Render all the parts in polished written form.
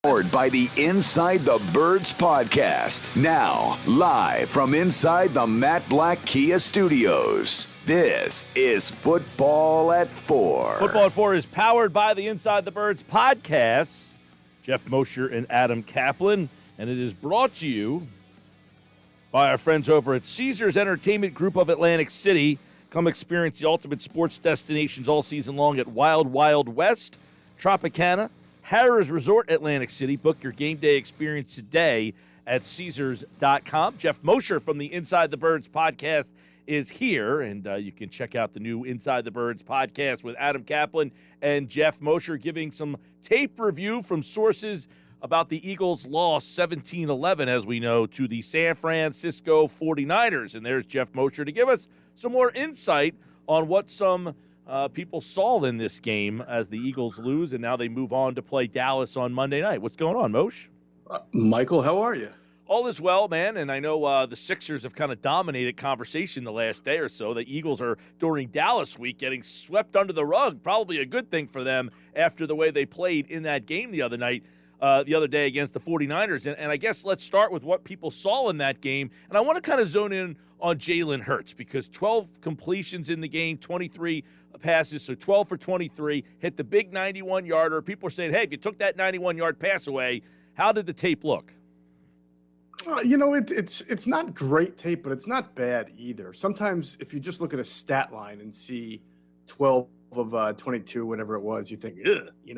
Powered by the Inside the Birds podcast. Now, live from inside the Matt Black Kia Studios. This is Football at 4. Football at 4 is powered by the Inside the Birds podcast. Geoff Mosher and Adam Kaplan. And it is brought to you by our friends over at Caesars Entertainment Group of Atlantic City. Come experience the ultimate sports destinations all season long at Wild Wild West, Tropicana, Harrah's Resort, Atlantic City. Book your game day experience today at Caesars.com. Geoff Mosher from the Inside the Birds podcast is here, and you can check out the new Inside the Birds podcast with Adam Kaplan and Geoff Mosher giving some tape review from sources about the Eagles' loss 17-11, as we know, to the San Francisco 49ers. And there's Geoff Mosher to give us some more insight on what some people saw in this game as the Eagles lose, and now they move on to play Dallas on Monday night. What's going on, Moshe? Michael, how are you? All is well, man, and I know the Sixers have kind of dominated conversation the last day or so. The Eagles are, during Dallas week, getting swept under the rug. Probably a good thing for them after the way they played in that game the other day against the 49ers. And I guess let's start with what people saw in that game. And I want to kind of zone in on Jalen Hurts because 12 completions in the game, 23 passes, so 12 for 23, hit the big 91-yarder. People are saying, hey, if you took that 91-yard pass away, how did the tape look? It's not great tape, but it's not bad either. Sometimes if you just look at a stat line and see 12 of 22, whatever it was, you think, ugh, in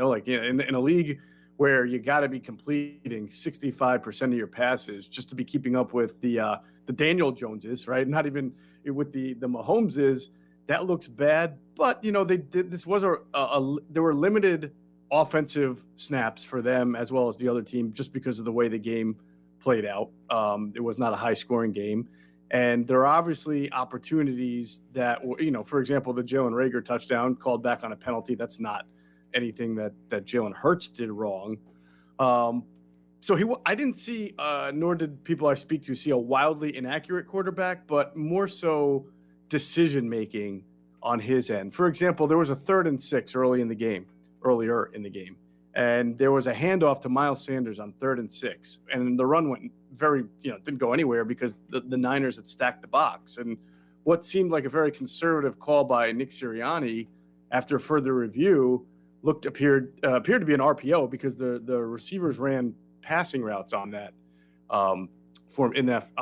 a league where you got to be completing 65% of your passes just to be keeping up with the Daniel Joneses, right? Not even with the Mahomeses. That looks bad, but they did. This was there were limited offensive snaps for them as well as the other team, just because of the way the game played out. It was not a high-scoring game, and there are obviously opportunities that, for example, the Jalen Reagor touchdown called back on a penalty. That's not anything that Jalen Hurts did wrong. I didn't see, nor did people I speak to see a wildly inaccurate quarterback, but more so decision-making on his end. For example, there was a 3rd and 6 earlier in the game, and there was a handoff to Miles Sanders on 3rd and 6, and the run went didn't go anywhere because the Niners had stacked the box. And what seemed like a very conservative call by Nick Sirianni after further review appeared to be an RPO because the receivers ran passing routes on that on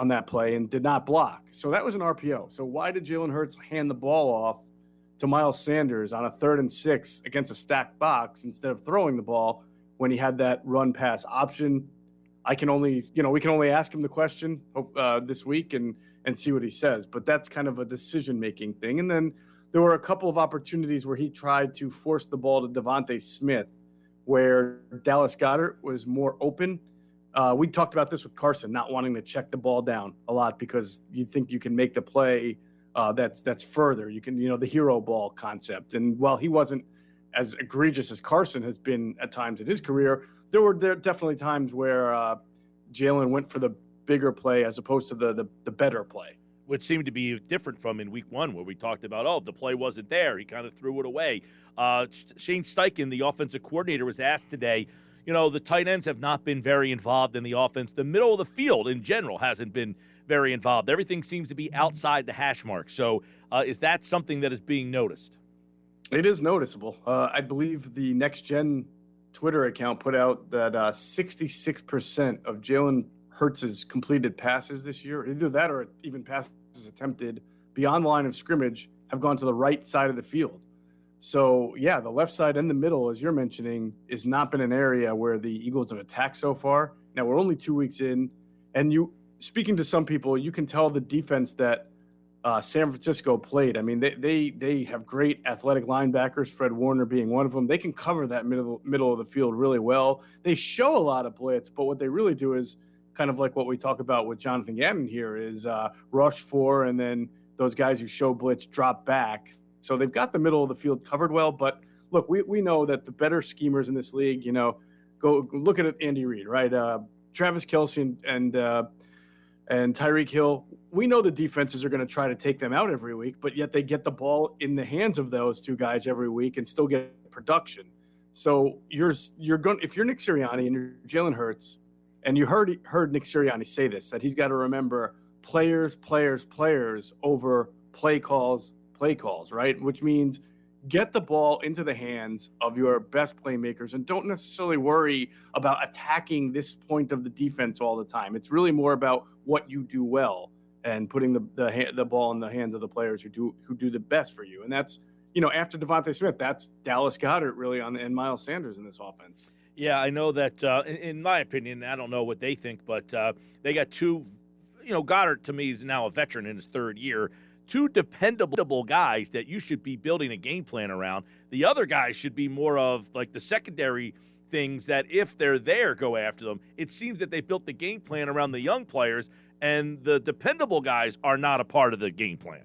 that play and did not block. So that was an RPO. So why did Jalen Hurts hand the ball off to Miles Sanders on a 3rd and 6 against a stacked box instead of throwing the ball when he had that run pass option? We can only ask him the question this week and see what he says. But that's kind of a decision-making thing. And then there were a couple of opportunities where he tried to force the ball to Devontae Smith, where Dallas Goedert was more open. We talked about this with Carson, not wanting to check the ball down a lot because you think you can make the play that's further. You can, the hero ball concept. And while he wasn't as egregious as Carson has been at times in his career, there were definitely times where Jalen went for the bigger play as opposed to the better play. Which seemed to be different from in week 1 where we talked about, the play wasn't there. He kind of threw it away. Shane Steichen, the offensive coordinator, was asked today, the tight ends have not been very involved in the offense. The middle of the field in general hasn't been very involved. Everything seems to be outside the hash mark. So is that something that is being noticed? It is noticeable. I believe the Next Gen Twitter account put out that 66% of Jalen Hurts' completed passes this year, either that or even passes attempted beyond the line of scrimmage, have gone to the right side of the field. So, yeah, the left side and the middle, as you're mentioning, has not been an area where the Eagles have attacked so far. Now, we're only 2 weeks in, and speaking to some people, you can tell the defense that San Francisco played. I mean, they have great athletic linebackers, Fred Warner being one of them. They can cover that middle of the field really well. They show a lot of blitz, but what they really do is kind of like what we talk about with Jonathan Gannon here is rush for, and then those guys who show blitz drop back. So they've got the middle of the field covered well. But look, we know that the better schemers in this league, go look at it, Andy Reid, right? Travis Kelce and Tyreek Hill. We know the defenses are going to try to take them out every week, but yet they get the ball in the hands of those two guys every week and still get production. So you're going, if you're Nick Sirianni and you're Jalen Hurts, and you heard Nick Sirianni say this, that he's got to remember players over play calls, right? Which means get the ball into the hands of your best playmakers and don't necessarily worry about attacking this point of the defense all the time. It's really more about what you do well and putting the ball in the hands of the players who do the best for you. And that's, after Devontae Smith, that's Dallas Goedert really and Miles Sanders in this offense. Yeah, I know that, in my opinion, I don't know what they think, but they got two, Goddard to me is now a veteran in his third year, two dependable guys that you should be building a game plan around. The other guys should be more of like the secondary things that if they're there, go after them. It seems that they built the game plan around the young players, and the dependable guys are not a part of the game plan.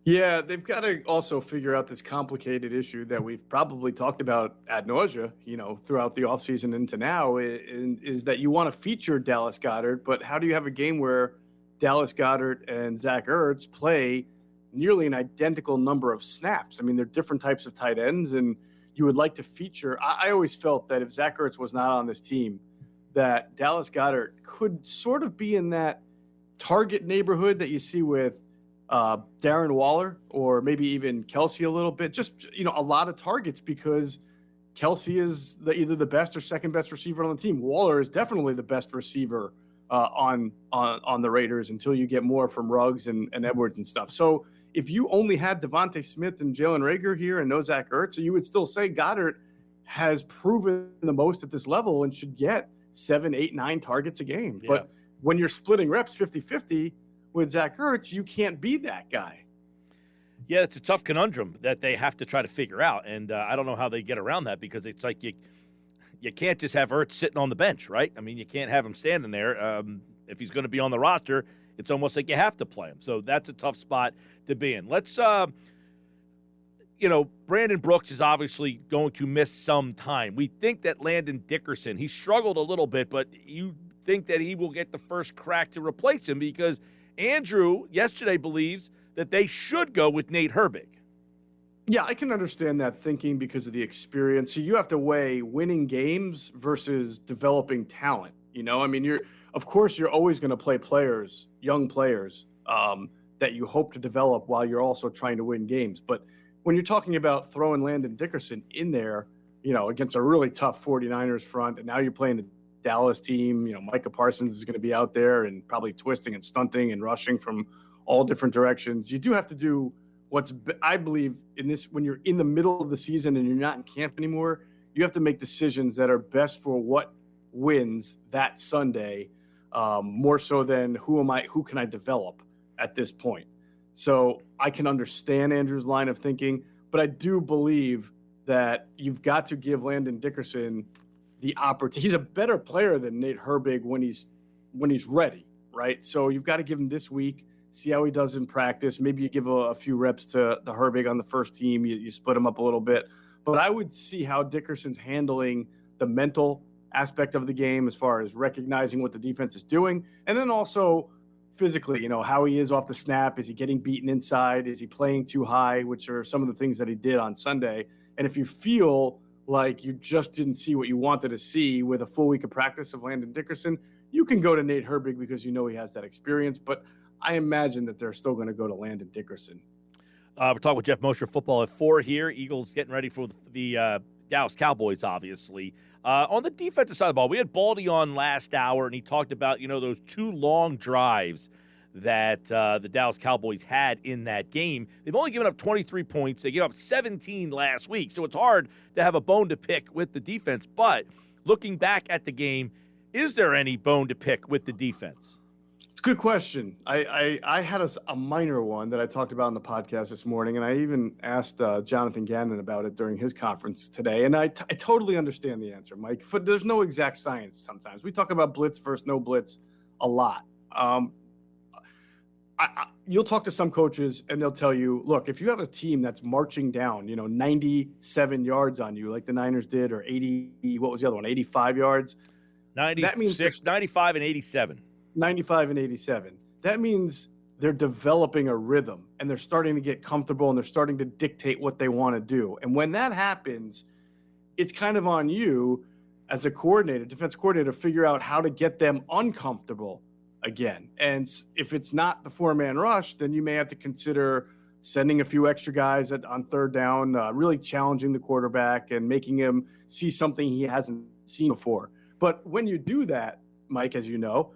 Yeah, they've got to also figure out this complicated issue that we've probably talked about ad nausea, throughout the offseason into now, is that you want to feature Dallas Goedert, but how do you have a game where Dallas Goedert and Zach Ertz play nearly an identical number of snaps? I mean, they're different types of tight ends, and you would like to feature. I always felt that if Zach Ertz was not on this team, that Dallas Goedert could sort of be in that target neighborhood that you see with Darren Waller or maybe even Kelsey a little bit. Just, a lot of targets because Kelsey is either the best or second best receiver on the team. Waller is definitely the best receiver on the Raiders until you get more from Ruggs and Edwards and stuff. So if you only had Devontae Smith and Jalen Reagor here and no Zach Ertz, you would still say Goddard has proven the most at this level and should get 7, 8, 9 targets a game. Yeah. But when you're splitting reps 50-50 with Zach Ertz, you can't be that guy. Yeah, it's a tough conundrum that they have to try to figure out, and I don't know how they get around that because it's like you can't just have Ertz sitting on the bench, right? I mean, you can't have him standing there. If he's going to be on the roster, it's almost like you have to play him. So that's a tough spot to be in. Let's, Brandon Brooks is obviously going to miss some time. We think that Landon Dickerson, he struggled a little bit, but you think that he will get the first crack to replace him because Andrew yesterday believes that they should go with Nate Herbig. Yeah, I can understand that thinking because of the experience. So you have to weigh winning games versus developing talent. I mean, you're always going to play players, young players, that you hope to develop while you're also trying to win games. But when you're talking about throwing Landon Dickerson in there, against a really tough 49ers front, and now you're playing a Dallas team, Micah Parsons is going to be out there and probably twisting and stunting and rushing from all different directions. You do have to do I believe in this, when you're in the middle of the season and you're not in camp anymore, you have to make decisions that are best for what wins that Sunday, more so than who can I develop at this point. So I can understand Andrew's line of thinking, but I do believe that you've got to give Landon Dickerson the opportunity. He's a better player than Nate Herbig when he's ready, right? So you've got to give him this week, see how he does in practice. Maybe you give a few reps to the Herbig on the first team. You split him up a little bit. But I would see how Dickerson's handling the mental aspect of the game as far as recognizing what the defense is doing. And then also physically, how he is off the snap. Is he getting beaten inside? Is he playing too high, which are some of the things that he did on Sunday. And if you feel like you just didn't see what you wanted to see with a full week of practice of Landon Dickerson, you can go to Nate Herbig because he has that experience. But I imagine that they're still going to go to Landon Dickerson. We're talking with Geoff Mosher, football at 4 here. Eagles getting ready for the Dallas Cowboys, obviously. On the defensive side of the ball, we had Baldy on last hour, and he talked about, those 2 long drives that the Dallas Cowboys had in that game. They've only given up 23 points. They gave up 17 last week, so it's hard to have a bone to pick with the defense. But looking back at the game, is there any bone to pick with the defense? It's a good question. I had a minor one that I talked about on the podcast this morning, and I even asked Jonathan Gannon about it during his conference today, and I totally understand the answer, Mike. There's no exact science sometimes. We talk about blitz versus no blitz a lot. You'll talk to some coaches, and they'll tell you, look, if you have a team that's marching down, 97 yards on you like the Niners did, or 80, what was the other one, 85 yards? 96, 95, and 87. 95 and 87. That means they're developing a rhythm and they're starting to get comfortable and they're starting to dictate what they want to do. And when that happens, it's kind of on you as a coordinator, defense coordinator, to figure out how to get them uncomfortable again. And if it's not the 4-man rush, then you may have to consider sending a few extra guys on third down, really challenging the quarterback and making him see something he hasn't seen before. But when you do that, Mike, as you know,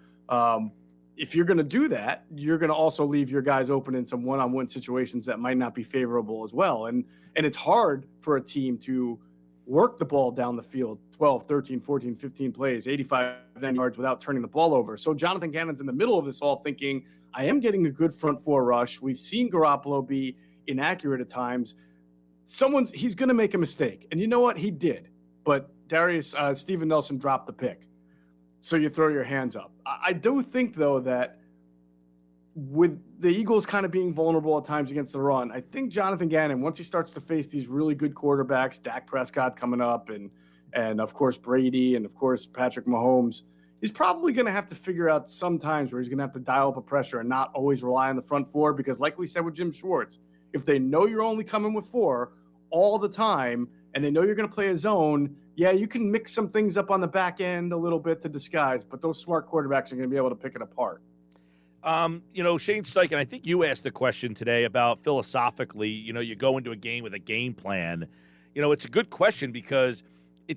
if you're going to do that, you're going to also leave your guys open in some one-on-one situations that might not be favorable as well. And it's hard for a team to work the ball down the field 12, 13, 14, 15 plays, 85 yards without turning the ball over. So Jonathan Gannon's in the middle of this all thinking, I am getting a good front four rush. We've seen Garoppolo be inaccurate at times. He's going to make a mistake. And you know what? He did. But Steven Nelson dropped the pick. So you throw your hands up. I do think, though, that with the Eagles kind of being vulnerable at times against the run, I think Jonathan Gannon, once he starts to face these really good quarterbacks, Dak Prescott coming up, and of course Brady, and of course Patrick Mahomes, he's probably going to have to figure out sometimes where he's going to have to dial up a pressure and not always rely on the front four, because like we said with Jim Schwartz, if they know you're only coming with 4 all the time and they know you're going to play a zone, yeah, you can mix some things up on the back end a little bit to disguise, but those smart quarterbacks are going to be able to pick it apart. Shane Steichen, I think you asked the question today about philosophically, you go into a game with a game plan. It's a good question because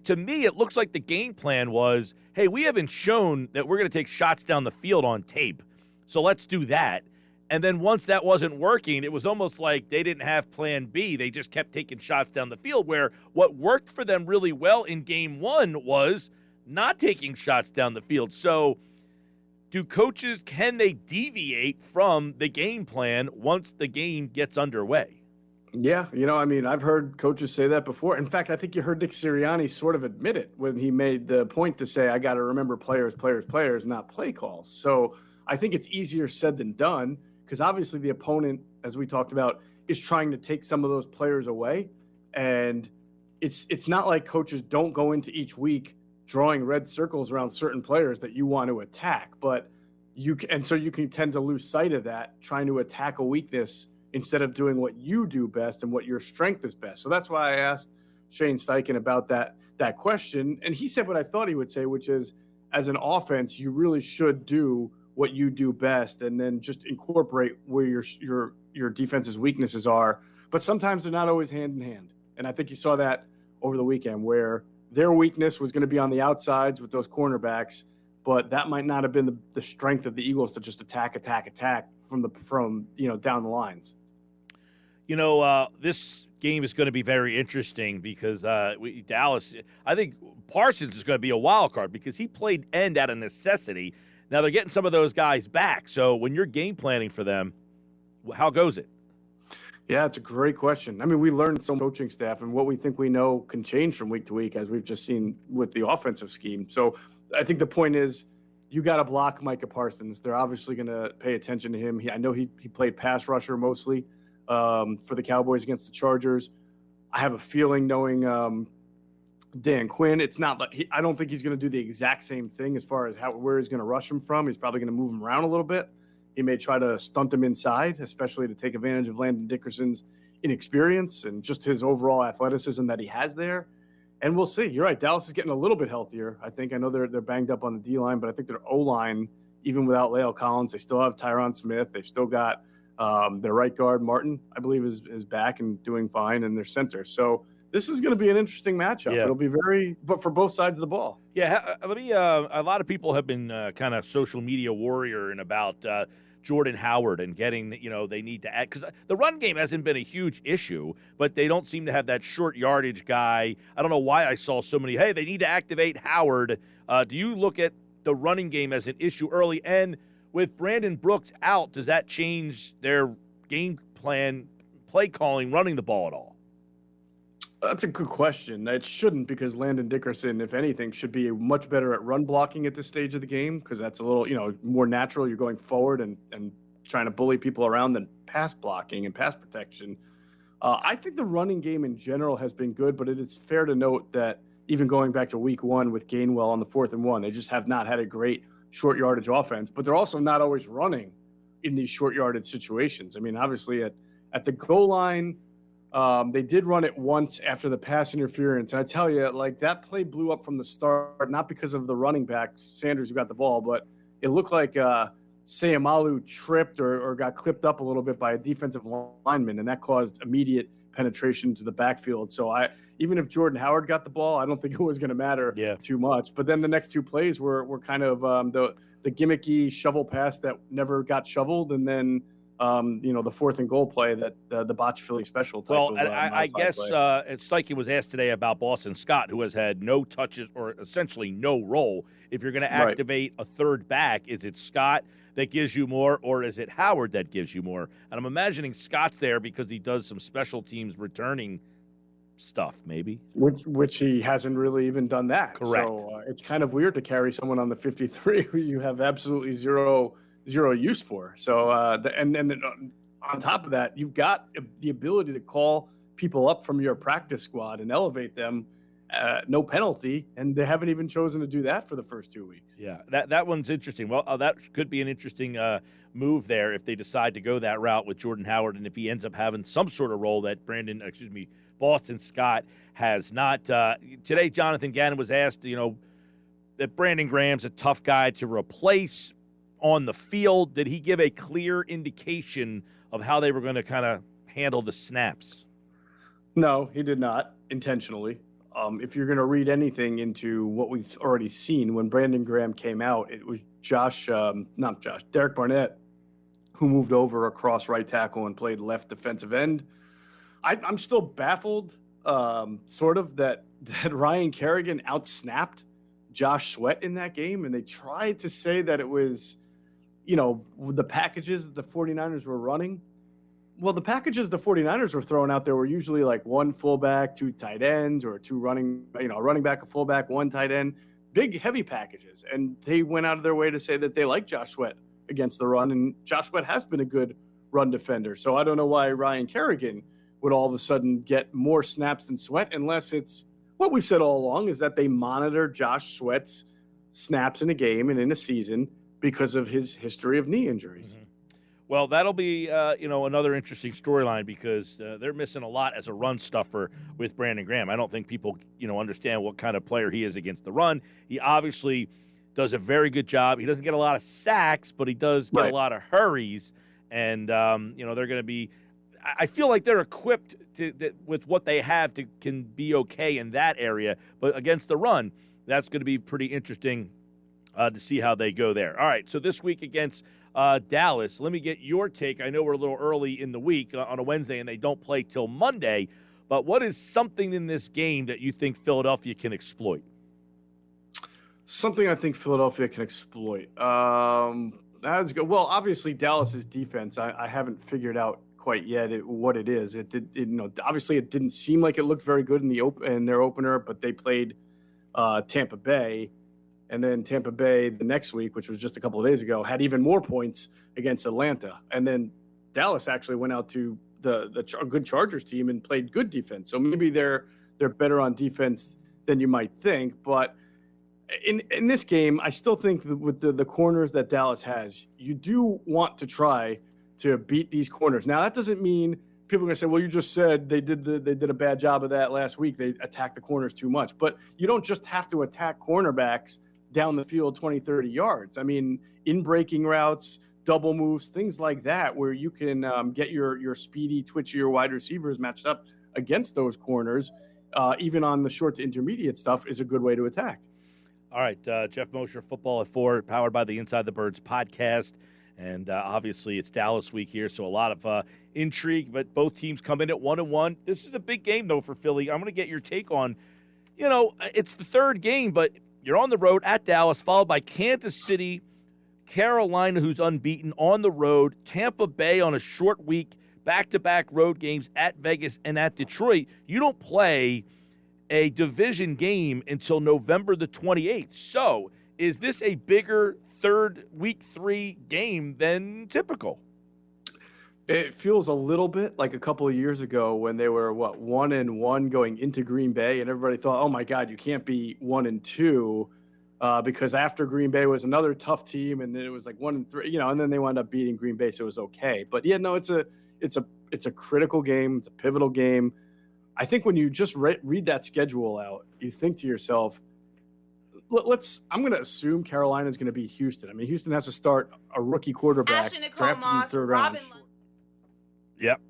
to me, it looks like the game plan was, hey, we haven't shown that we're going to take shots down the field on tape, so let's do that. And then once that wasn't working, it was almost like they didn't have plan B. They just kept taking shots down the field, where what worked for them really well in game 1 was not taking shots down the field. So do coaches, can they deviate from the game plan once the game gets underway? Yeah, I've heard coaches say that before. In fact, I think you heard Nick Sirianni sort of admit it when he made the point to say, I got to remember players, not play calls. So I think it's easier said than done, because obviously the opponent, as we talked about, is trying to take some of those players away. And it's not like coaches don't go into each week drawing red circles around certain players that you want to attack. But you can tend to lose sight of that, trying to attack a weakness instead of doing what you do best and what your strength is best. So that's why I asked Shane Steichen about that question. And he said what I thought he would say, which is, as an offense, you really should do what you do best and then just incorporate where your defense's weaknesses are. But sometimes they're not always hand in hand. And I think you saw that over the weekend, where their weakness was going to be on the outsides with those cornerbacks, but that might not have been the strength of the Eagles to just attack from down the lines. This game is going to be very interesting because Dallas, I think Parsons is going to be a wild card because he played end out of necessity. Now they're getting some of those guys back. So when you're game planning for them, how goes it? Yeah, it's a great question. I mean, we learned some coaching staff, and what we think we know can change from week to week, as we've just seen with the offensive scheme. So I think the point is, you got to block Micah Parsons. They're obviously going to pay attention to him. I know he played pass rusher mostly for the Cowboys against the Chargers. I have a feeling, knowing Dan Quinn, it's not like I don't think he's going to do the exact same thing as far as where he's going to rush him from. He's probably going to move him around a little bit. He may try to stunt him inside, especially to take advantage of Landon Dickerson's inexperience and just his overall athleticism that he has there. And we'll see. You're right. Dallas is getting a little bit healthier, I think. I know they're banged up on the D-line, but I think their O-line, even without Lael Collins, they still have Tyron Smith. They've still got their right guard, Martin, I believe, is back and doing fine, and their center. So this is going to be an interesting matchup. Yeah. It'll be but for both sides of the ball. Yeah, let me. A lot of people have been kind of social media warrioring about Jordan Howard and getting, they need to add, because the run game hasn't been a huge issue, but they don't seem to have that short yardage guy. I don't know why I saw so many, hey, they need to activate Howard. Do you look at the running game as an issue early? And with Brandon Brooks out, does that change their game plan, play calling, running the ball at all? That's a good question. It shouldn't, because Landon Dickerson, if anything, should be much better at run blocking at this stage of the game, because that's a little, more natural. You're going forward and trying to bully people around than pass blocking and pass protection. I think the running game in general has been good, but it is fair to note that even going back to week 1 with Gainwell on the 4th and 1, they just have not had a great short yardage offense, but they're also not always running in these short yardage situations. I mean, obviously at the goal line, They did run it once after the pass interference. And I tell you, like, that play blew up from the start, not because of the running back, Sanders, who got the ball, but it looked like Sayamalu tripped or got clipped up a little bit by a defensive lineman, and that caused immediate penetration to the backfield. So even if Jordan Howard got the ball, I don't think it was going to matter too much. But then the next two plays were kind of the gimmicky shovel pass that never got shoveled, and then the 4th and goal play that the botch Philly special type. Well, and I guess Steichen was asked today about Boston Scott, who has had no touches or essentially no role. If you're going to activate a third back, is it Scott that gives you more, or is it Howard that gives you more? And I'm imagining Scott's there because he does some special teams returning stuff, maybe. Which he hasn't really even done that. Correct. So it's kind of weird to carry someone on the 53 who you have absolutely zero use for. So and on top of that, you've got the ability to call people up from your practice squad and elevate them, no penalty, and they haven't even chosen to do that for the first 2 weeks. Yeah, that one's interesting. Well, that could be an interesting move there if they decide to go that route with Jordan Howard, and if he ends up having some sort of role that Boston Scott has not. Today, Jonathan Gannon was asked, that Brandon Graham's a tough guy to replace on the field. Did he give a clear indication of how they were going to kind of handle the snaps? No, he did not intentionally. If you're going to read anything into what we've already seen, when Brandon Graham came out, it was Derek Barnett, who moved over across right tackle and played left defensive end. I'm still baffled, sort of, that Ryan Kerrigan outsnapped Josh Sweat in that game, and they tried to say that it was, the packages that the 49ers were running. Well, the packages the 49ers were throwing out there were usually like one fullback, two tight ends, or two running back, a fullback, one tight end, big, heavy packages. And they went out of their way to say that they like Josh Sweat against the run, and Josh Sweat has been a good run defender. So I don't know why Ryan Kerrigan would all of a sudden get more snaps than Sweat, unless it's what we've said all along, is that they monitor Josh Sweat's snaps in a game and in a season because of his history of knee injuries. Mm-hmm. Well, that'll be, another interesting storyline because they're missing a lot as a run stuffer with Brandon Graham. I don't think people, understand what kind of player he is against the run. He obviously does a very good job. He doesn't get a lot of sacks, but he does get a lot of hurries. And, they're going to be – I feel like they're equipped with what they have can be okay in that area. But against the run, that's going to be pretty interesting to see how they go there. All right, so this week against – Dallas, let me get your take. I know we're a little early in the week on a Wednesday and they don't play till Monday, but what is something in this game that you think Philadelphia can exploit? Something I think Philadelphia can exploit. That's good. Well, obviously Dallas's defense, I haven't figured out quite yet what it is. Obviously it didn't seem like it looked very good in their opener, but they played Tampa Bay. And then Tampa Bay the next week, which was just a couple of days ago, had even more points against Atlanta. And then Dallas actually went out to the good Chargers team and played good defense. So maybe they're better on defense than you might think. But in this game, I still think that with the corners that Dallas has, you do want to try to beat these corners. Now, that doesn't mean people are going to say, well, you just said they did a bad job of that last week. They attacked the corners too much. But you don't just have to attack cornerbacks down the field 20, 30 yards. I mean, in breaking routes, double moves, things like that, where you can get your speedy, twitchier wide receivers matched up against those corners, even on the short to intermediate stuff, is a good way to attack. All right, Geoff Mosher, Football at 4, powered by the Inside the Birds podcast. And obviously it's Dallas week here, so a lot of intrigue, but both teams come in at 1-1. This is a big game, though, for Philly. I'm going to get your take on, it's the third game, but you're on the road at Dallas, followed by Kansas City, Carolina, who's unbeaten, on the road, Tampa Bay on a short week, back-to-back road games at Vegas and at Detroit. You don't play a division game until November the 28th. So is this a bigger week 3 game than typical? It feels a little bit like a couple of years ago when they were 1-1 going into Green Bay, and everybody thought, "Oh my God, you can't be 1-2," because after Green Bay was another tough team, and then it was like 1-3, and then they wound up beating Green Bay, so it was okay. But yeah, no, it's a it's a critical game. It's a pivotal game. I think when you just read that schedule out, you think to yourself, I'm going to assume Carolina is going to beat Houston. I mean, Houston has to start a rookie quarterback drafted in the third round. Yep.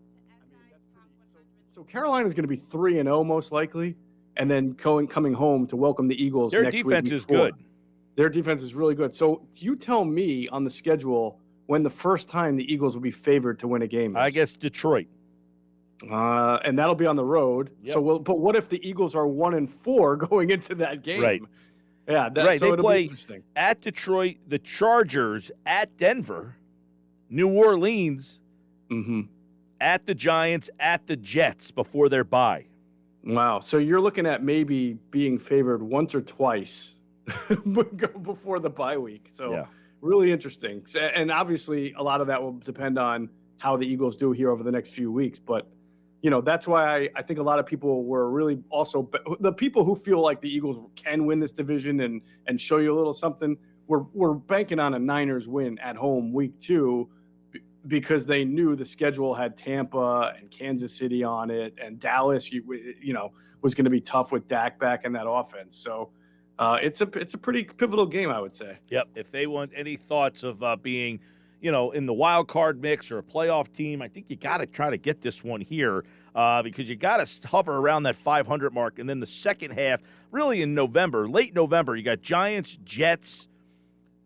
So Carolina is going to be 3-0 most likely, and then coming home to welcome the Eagles Their next week. Their defense is good. Their defense is really good. So you tell me on the schedule when the first time the Eagles will be favored to win a game is. I guess Detroit. And that'll be on the road. Yep. So, but what if the Eagles are 1-4 going into that game? Right. Yeah. Right. So they play at Detroit, the Chargers, at Denver, New Orleans, at the Giants, at the Jets before their bye. Wow. So you're looking at maybe being favored once or twice before the bye week. So really interesting. And obviously a lot of that will depend on how the Eagles do here over the next few weeks. But, that's why I think a lot of people were really also the people who feel like the Eagles can win this division and show you a little something. We're banking on a Niners win at home week 2 because they knew the schedule had Tampa and Kansas City on it, and Dallas, was going to be tough with Dak back in that offense. So it's a pretty pivotal game, I would say. Yep. If they want any thoughts of being, in the wild card mix or a playoff team, I think you got to try to get this one here because you got to hover around that 500 mark. And then the second half, really in November, late November, you got Giants, Jets,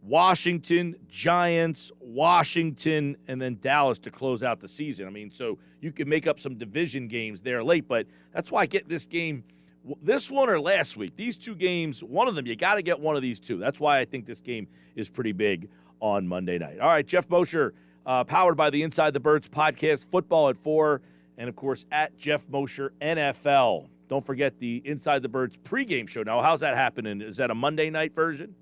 Washington, Giants, Washington, and then Dallas to close out the season. I mean, so you can make up some division games there late, but that's why I get this game, this one or last week. These two games, one of them, you got to get one of these two. That's why I think this game is pretty big on Monday night. All right, Geoff Mosher, powered by the Inside the Birds podcast, Football at 4, and, of course, at Geoff Mosher NFL. Don't forget the Inside the Birds pregame show. Now, how's that happening? Is that a Monday night version?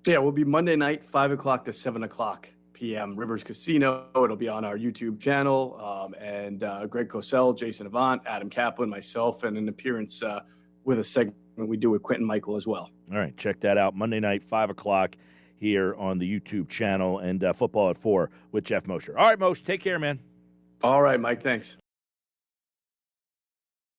Yeah, it will be Monday night, 5 o'clock to 7 o'clock p.m. Rivers Casino. It'll be on our YouTube channel. And Greg Cosell, Jason Avant, Adam Kaplan, myself, and an appearance with a segment we do with Quentin Michael as well. All right, check that out. Monday night, 5 o'clock here on the YouTube channel, and Football at 4 with Geoff Mosher. All right, Mosher, take care, man. All right, Mike, thanks.